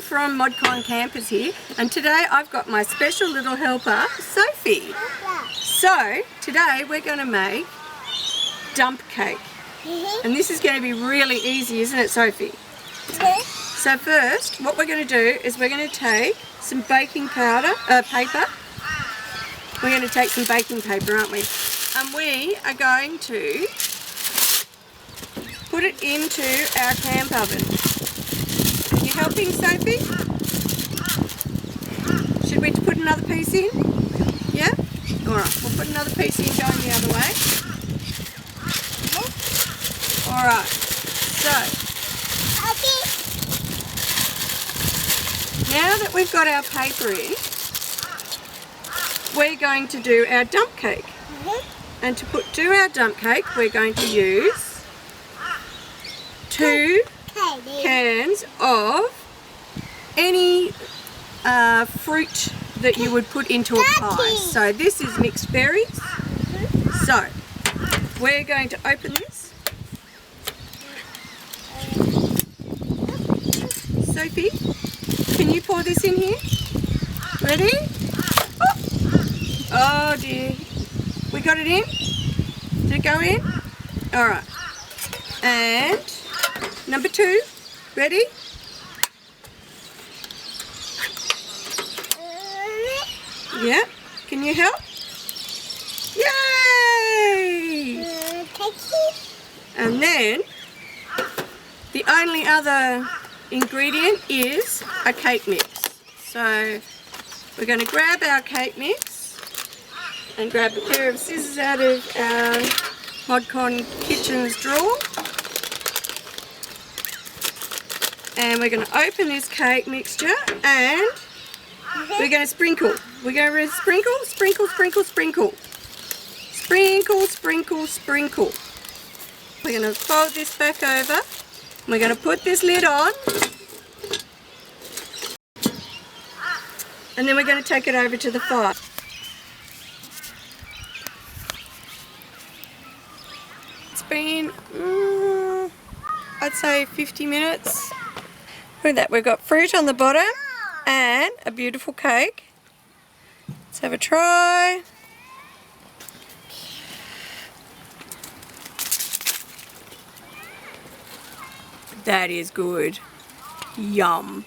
from Modcon campus here, and today I've got my special little helper, Sophie. So today we're going to make dump cake, and this is going to be really easy, isn't it, Sophie? So first, what we're going to do is we're going to take some baking powder, paper. We're going to take some baking paper, aren't we? And we are going to put it into our camp oven. Are you helping, Sophie? Should we put another piece in? Yeah? Alright, we'll put another piece in going the other way. Alright, so now that we've got our paper in, we're going to do our dump cake. And to do our dump cake, we're going to use 2 cans of any fruit that you would put into a pie. So this is mixed berries. So we're going to open this. Sophie, can you pour this in here? Ready? Oh dear. We got it in? Did it go in? Alright. And number 2. Ready? Yeah. Can you help? Yay! And then the only other ingredient is a cake mix. So we're going to grab our cake mix and grab a pair of scissors out of our Modcon kitchen's drawer. And we're going to open this cake mixture and we're going to sprinkle. We're going to sprinkle, sprinkle, sprinkle, sprinkle. Sprinkle, sprinkle, sprinkle. We're going to fold this back over. We're going to put this lid on. And then we're going to take it over to the fire. It's been, I'd say 50 minutes. Look at that, we've got fruit on the bottom and a beautiful cake. Let's have a try. That is good. Yum.